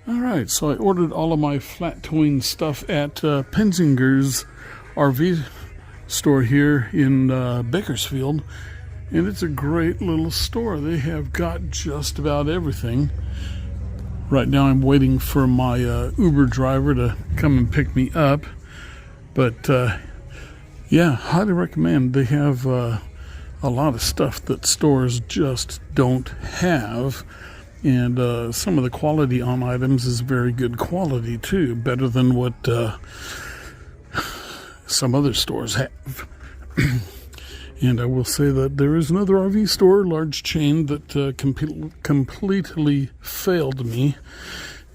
Alright, so I ordered all of my flat towing stuff at Pensinger's RV store here in Bakersfield, and it's a great little store. They have got just about everything. Right now I'm waiting for my Uber driver to come and pick me up, but yeah, highly recommend. They have a lot of stuff that stores just don't have. And some of the quality on items is very good quality too, better than what some other stores have. And I will say that there is another RV store, large chain, that completely failed me.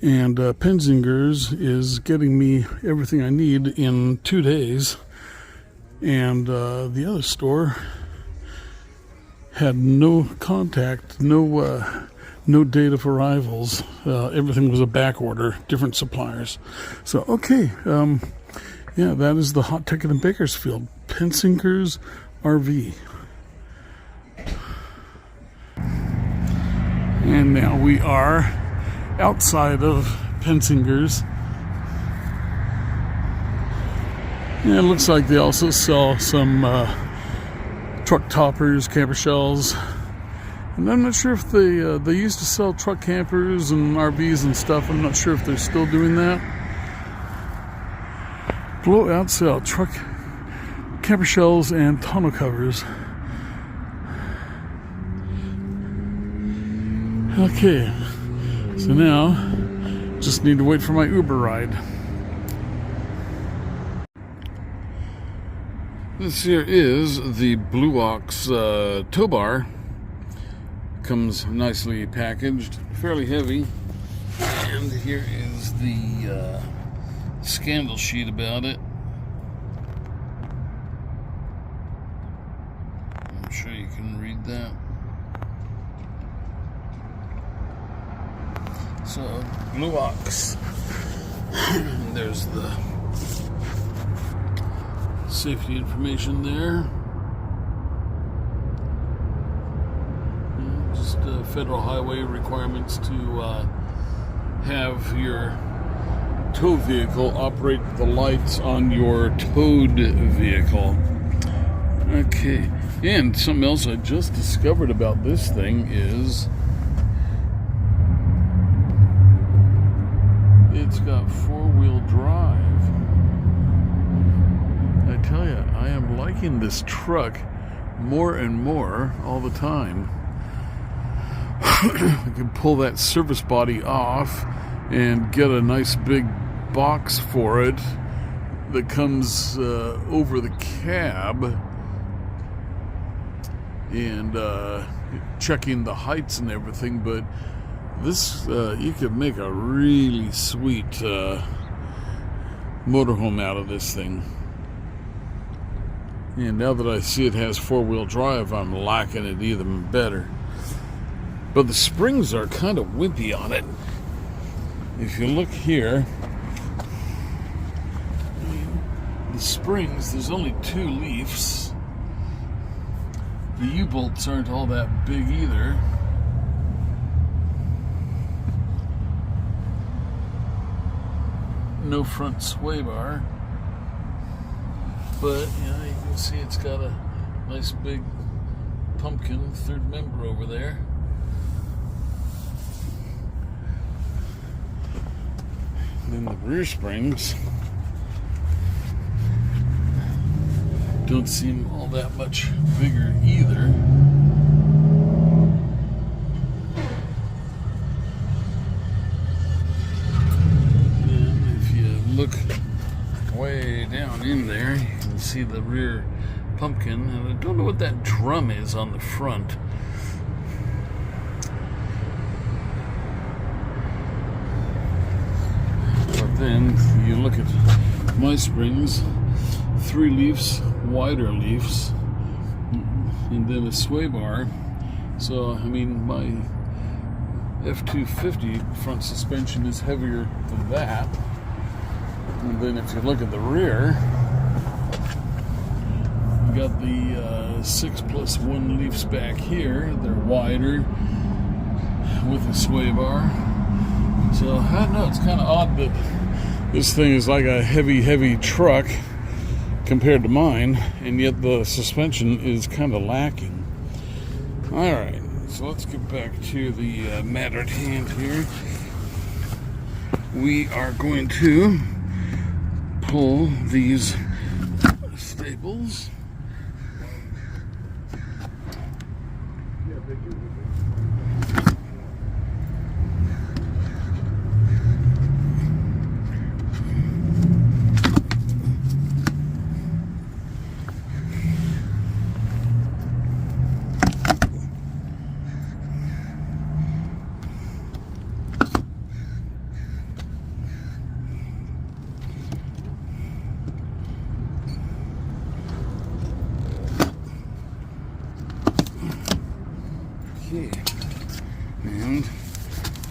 And Pensinger's is getting me everything I need in 2 days. And the other store had no contact, no date of arrivals. Everything was a back order, different suppliers. So, okay, yeah, that is the hot ticket in Bakersfield, Pensinger's RV. And now we are outside of Pensinger's. And it looks like they also sell some truck toppers, camper shells. And I'm not sure if they used to sell truck campers and RVs and stuff. I'm not sure if they're still doing that. Blowout sale, truck camper shells and tonneau covers. Okay, so now just need to wait for my Uber ride. This here is the Blue Ox tow bar. Comes nicely packaged, fairly heavy, and here is the scandal sheet about it. I'm sure you can read that. So, Blue Ox. There's the safety information there. Federal highway requirements to have your tow vehicle operate the lights on your towed vehicle. Okay, and something else I just discovered about this thing is it's got four-wheel drive. I tell you, I am liking this truck more and more all the time. I can pull that service body off and get a nice big box for it that comes over the cab, and checking the heights and everything. But this, you could make a really sweet motorhome out of this thing. And now that I see it has four-wheel drive, I'm liking it even better. But the springs are kind of wimpy on it. If you look here, the springs, there's only 2 leaves. The U-bolts aren't all that big either. No front sway bar. But, you know, you can see it's got a nice big pumpkin, third member over there. Then the rear springs don't seem all that much bigger either. And if you look way down in there, you can see the rear pumpkin, and I don't know what that drum is on the front. Then you look at my springs, 3 leaves, wider leaves, and then a sway bar. So, I mean, my F-250 front suspension is heavier than that. And then if you look at the rear, you got the 6+1 leafs back here. They're wider with a sway bar. So I don't know, it's kind of odd that this thing is like a heavy truck compared to mine, and yet the suspension is kind of lacking. Alright, so let's get back to the matter at hand here. We are going to pull these staples. Okay, and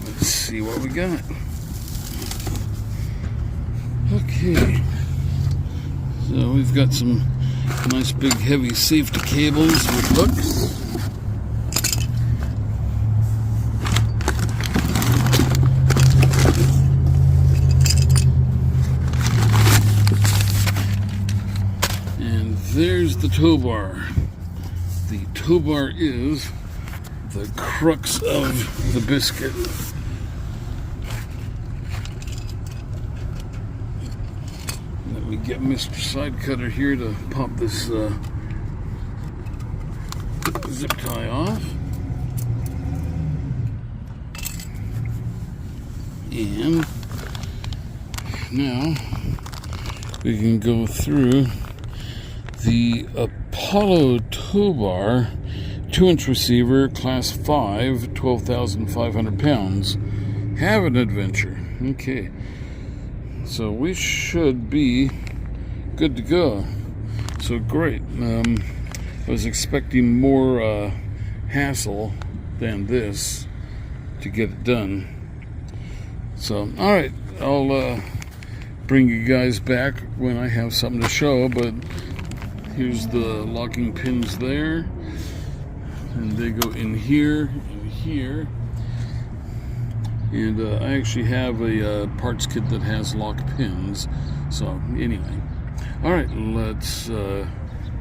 let's see what we got. Okay, so we've got some nice big heavy safety cables with hooks. And there's the tow bar. The tow bar is the crux of the biscuit. Let me get Mr. Sidecutter here to pop this zip tie off. And now we can go through the Apollo tow bar, 2-inch receiver, class 5, 12,500 pounds. Have an adventure. Okay, so we should be good to go. So great. I was expecting more hassle than this to get it done. So, alright, I'll bring you guys back when I have something to show, but here's the locking pins there. And they go in here and here. And I actually have a parts kit that has lock pins. So anyway, all right, let's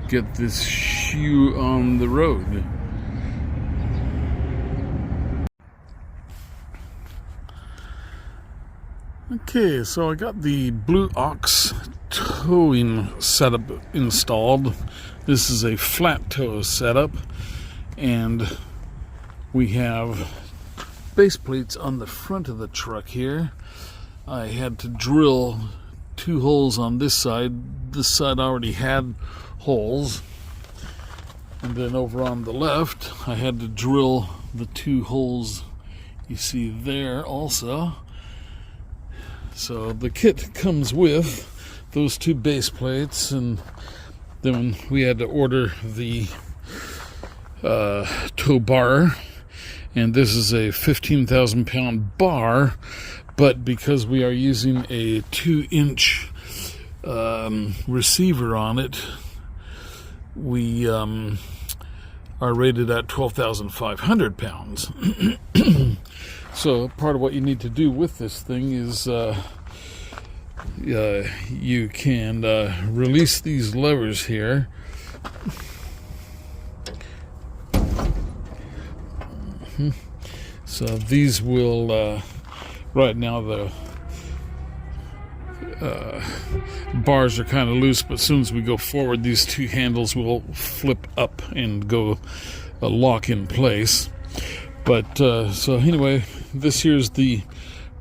get this shoe on the road. Okay, so I got the Blue Ox towing setup installed. This is a flat tow setup, and we have base plates on the front of the truck here. I had to drill 2 holes on this side. This side already had holes, and then over on the left I had to drill the 2 holes you see there also. So the kit comes with those 2 base plates, and then we had to order the tow bar, and this is a 15,000 pound bar, but because we are using a 2-inch receiver on it, we are rated at 12,500 pounds. So part of what you need to do with this thing is you can release these levers here. So these will, right now the bars are kind of loose, but as soon as we go forward, these 2 handles will flip up and go lock in place. But so anyway, this here's the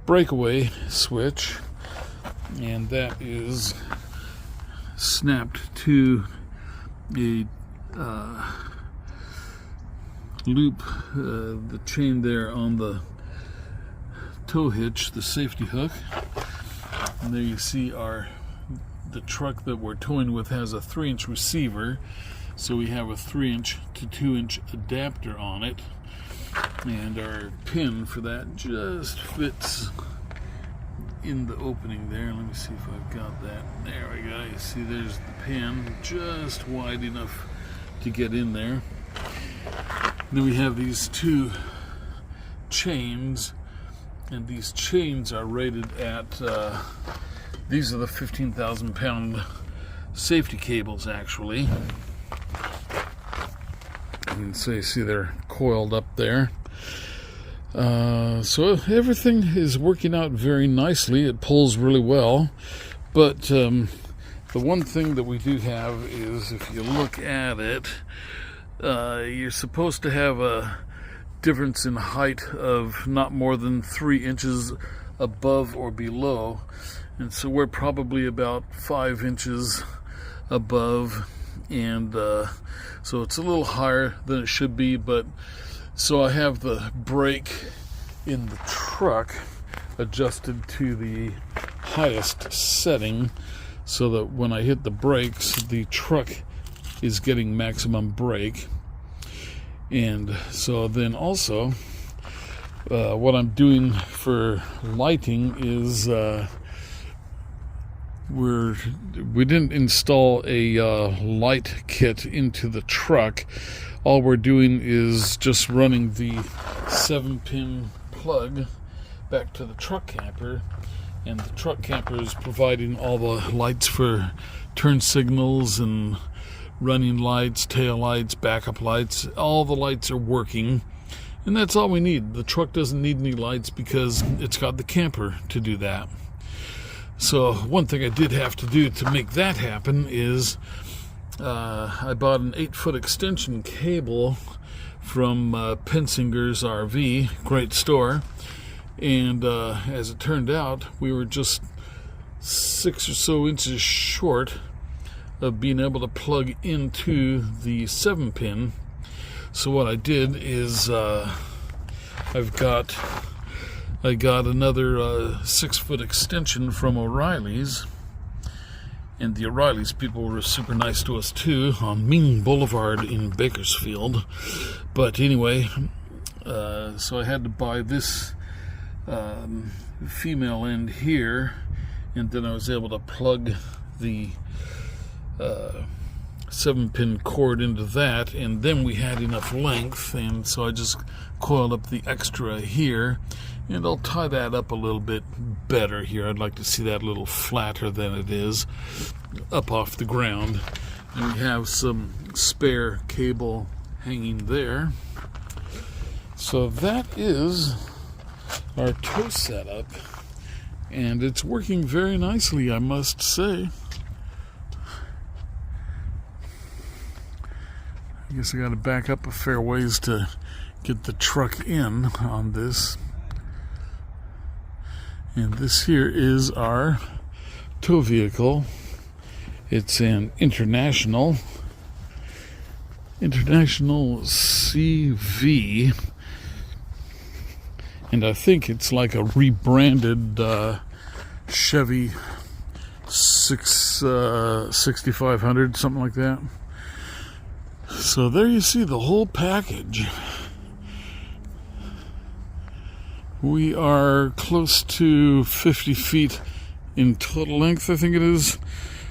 breakaway switch, and that is snapped to a loop, the chain there on the tow hitch, the safety hook. And there you see the truck that we're towing with has a 3-inch receiver, so we have a 3-inch to 2-inch adapter on it, and our pin for that just fits in the opening there. Let me see if I've got that. There we go. You see there's the pin just wide enough to get in there. Then we have these two chains, and these chains are rated at these are the 15,000 pound safety cables actually. You can see they're coiled up there. So everything is working out very nicely. It pulls really well, but the one thing that we do have is, if you look at it, you're supposed to have a difference in height of not more than 3 inches above or below, and so we're probably about 5 inches above, and so it's a little higher than it should be. But so I have the brake in the truck adjusted to the highest setting, so that when I hit the brakes, the truck is getting maximum brake. And so then also what I'm doing for lighting is we didn't install a light kit into the truck. All we're doing is just running the 7-pin plug back to the truck camper, and the truck camper is providing all the lights for turn signals and running lights, tail lights, backup lights. All the lights are working, and that's all we need. The truck doesn't need any lights because it's got the camper to do that. So one thing I did have to do to make that happen is I bought an 8-foot extension cable from Pensinger's RV, great store, and as it turned out, we were just 6 or so inches short of being able to plug into the 7-pin. So what I did is I got another 6-foot extension from O'Reilly's, and the O'Reilly's people were super nice to us too on Ming Boulevard in Bakersfield. But anyway, so I had to buy this female end here, and then I was able to plug the 7-pin cord into that, and then we had enough length, and so I just coiled up the extra here, and I'll tie that up a little bit better here. I'd like to see that a little flatter than it is up off the ground. And we have some spare cable hanging there. So that is our tow setup, and it's working very nicely, I must say. I guess I got to back up a fair ways to get the truck in on this. And this here is our tow vehicle. It's an International CV, and I think it's like a rebranded Chevy 6500, something like that. So there you see the whole package. We are close to 50 feet in total length, I think it is.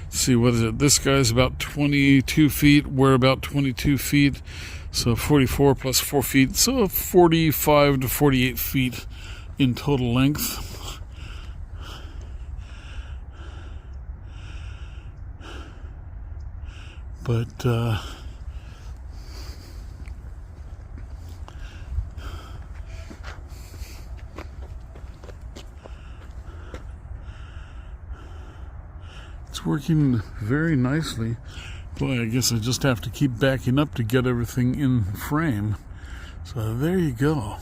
Let's see, what is it? This guy's about 22 feet. We're about 22 feet. So 44 plus 4 feet. So 45 to 48 feet in total length. But it's working very nicely. Boy, I guess I just have to keep backing up to get everything in frame. So there you go.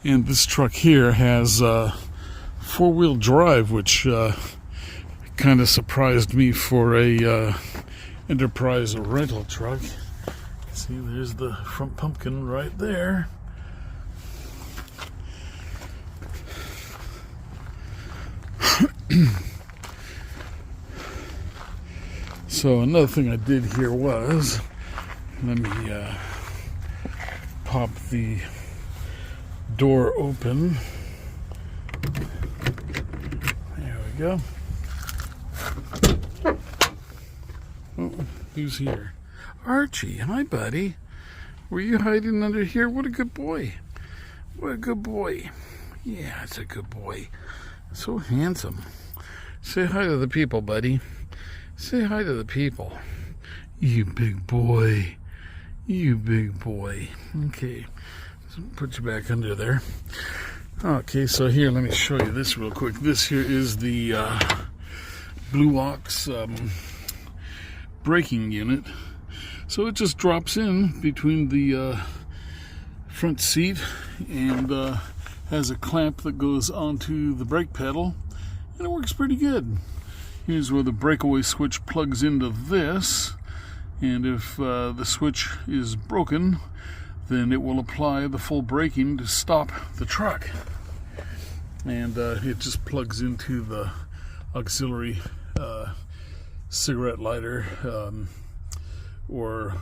And this truck here has 4-wheel drive, which kind of surprised me for a Enterprise rental truck. See, there's the front pumpkin right there. So another thing I did here was, let me pop the door open. There we go. Oh, who's here? Archie, hi buddy. Were you hiding under here? What a good boy. What a good boy. Yeah, it's a good boy. So handsome. Say hi to the people, buddy. Say hi to the people. You big boy. You big boy. Okay, so put you back under there. Okay, so here, let me show you this real quick. This here is the Blue Ox braking unit. So it just drops in between the front seat and has a clamp that goes onto the brake pedal, and it works pretty good. Here's where the breakaway switch plugs into this, and if the switch is broken, then it will apply the full braking to stop the truck. And it just plugs into the auxiliary cigarette lighter or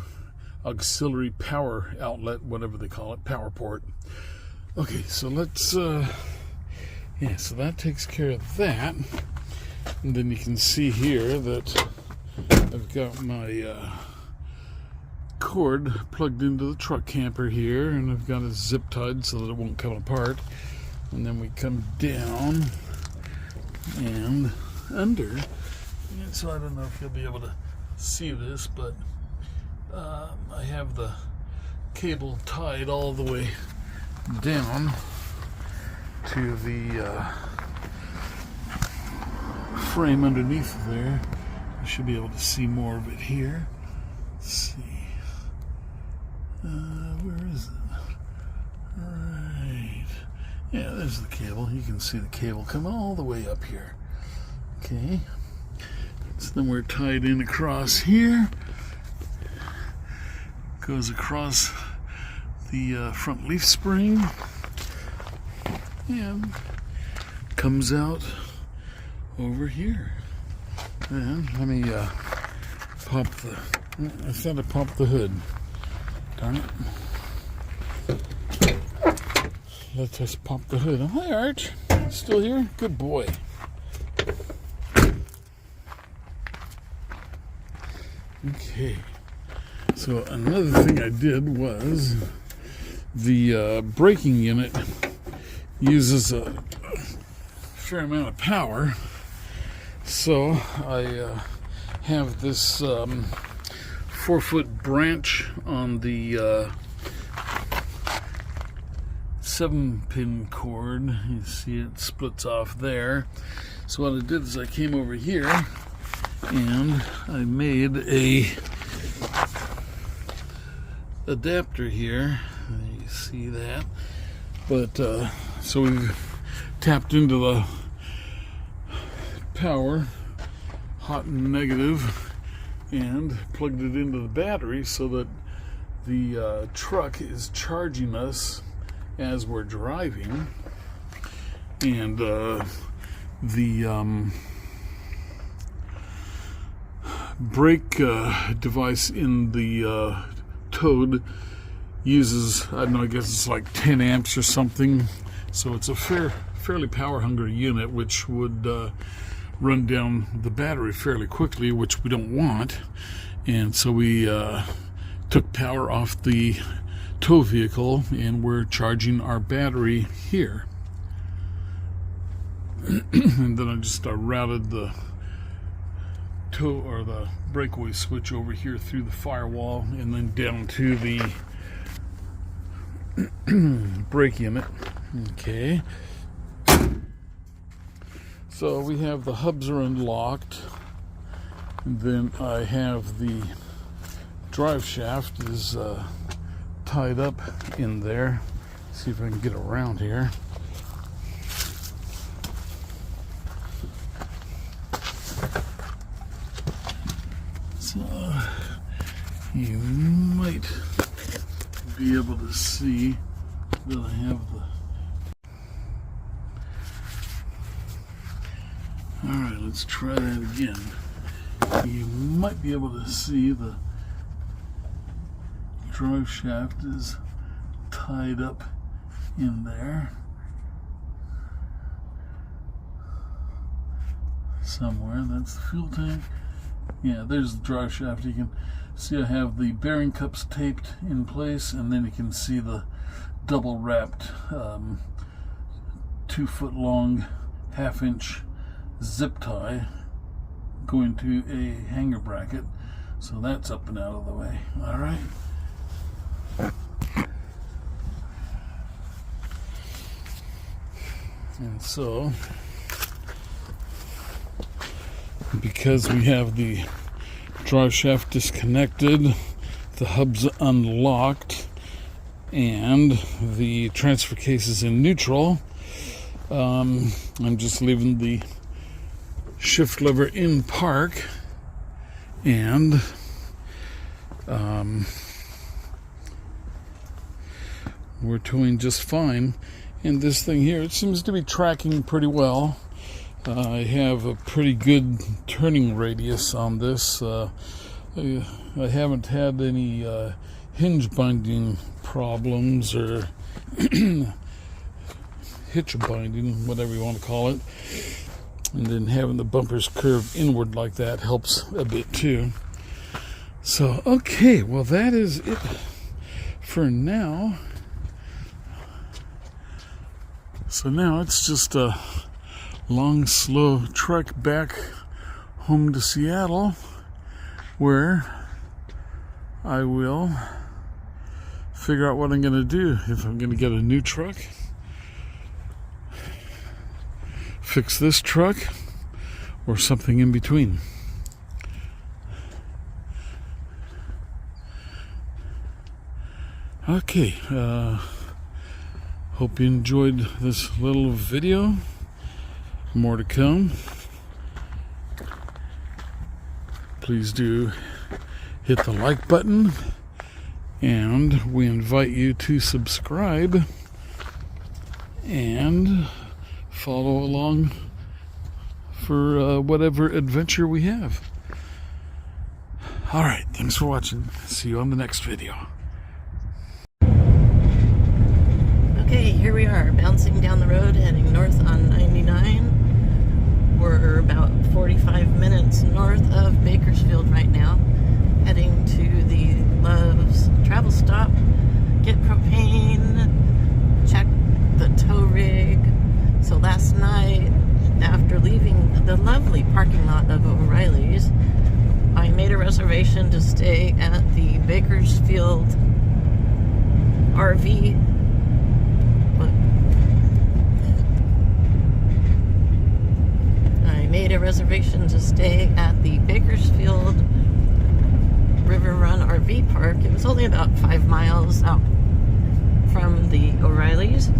auxiliary power outlet, whatever they call it, power port. Okay, so let's yeah, so that takes care of that. And then you can see here that I've got my cord plugged into the truck camper here, and I've got it zip tied so that it won't come apart. And then we come down and under, and so I don't know if you'll be able to see this, but I have the cable tied all the way down to the frame underneath there. I should be able to see more of it here. Let's see. Where is it? Right. Yeah, there's the cable. You can see the cable coming all the way up here. Okay. So then we're tied in across here. Goes across the front leaf spring and comes out over here. And let me pop the, I thought I popped the hood. Darn it. Let's just pop the hood. Oh, hi, Arch. Still here? Good boy. Okay. So another thing I did was the braking unit uses a fair amount of power. So I have this 4-foot branch on the 7-pin cord. You see it splits off there. So what I did is I came over here and I made a adapter here. You see that? But so we've tapped into the power, hot and negative, and plugged it into the battery so that the truck is charging us as we're driving. And the brake device in the Toad uses, I don't know, I guess it's like 10 amps or something. So it's a fairly power hungry unit, which would run down the battery fairly quickly, which we don't want. And so we took power off the tow vehicle and we're charging our battery here. And then I just routed the tow or the breakaway switch over here through the firewall and then down to the brake unit. Okay. So we have the hubs are unlocked, and then I have the drive shaft is tied up in there. Let's see if I can get around here. So you might be able to see that I have the. Alright, let's try that again. You might be able to see the drive shaft is tied up in there somewhere. That's the fuel tank. Yeah, there's the drive shaft. You can see I have the bearing cups taped in place, and then you can see the double wrapped 2 foot long 1/2 inch zip tie going to a hanger bracket. So that's up and out of the way. All right. And so, because we have the drive shaft disconnected, the hub's unlocked, and the transfer case is in neutral, I'm just leaving the shift lever in park, and we're towing just fine. And this thing here, it seems to be tracking pretty well. I have a pretty good turning radius on this. I haven't had any hinge binding problems or hitch binding, whatever you want to call it. And then having the bumpers curve inward like that helps a bit too. So, okay, well, that is it for now. So now it's just a long, slow trek back home to Seattle, where I will figure out what I'm going to do. If I'm going to get a new truck, fix this truck, or something in between. Okay, hope you enjoyed this little video. More to come. Please do hit the like button, and we invite you to subscribe and follow along for whatever adventure we have. All right, thanks for watching. See you on the next video. Okay, here we are, bouncing down the road, heading north on 99. We're about 45 minutes north of Bakersfield right now, heading to the Love's travel stop, get propane, check the tow rig. So last night, after leaving the lovely parking lot of O'Reilly's, I made a reservation to stay at the Bakersfield RV. Made a reservation to stay at the Bakersfield River Run RV Park. It was only about 5 miles out from the O'Reilly's,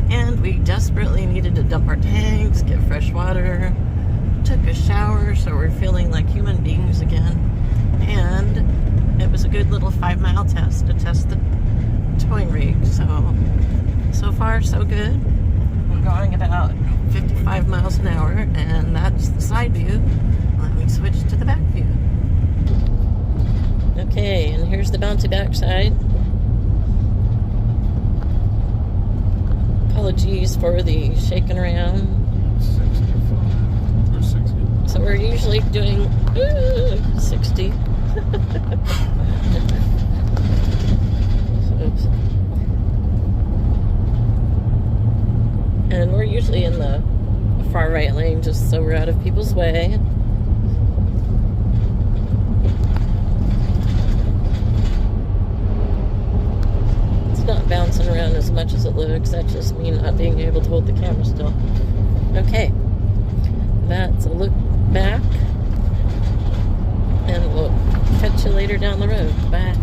and we desperately needed to dump our tanks, get fresh water, took a shower, so we're feeling like human beings again. And it was a good little 5-mile test to test the towing rig. So far so good. We're going about 55 miles an hour, and that's the side view. Let me switch to the back view. Okay, and here's the bouncy backside. Apologies for the shaking around. 65 or 60. So we're usually doing 60. Oops. And we're usually in the far right lane just so we're out of people's way. It's not bouncing around as much as it looks. That's just me not being able to hold the camera still. Okay, that's a look back, and we'll catch you later down the road. Bye.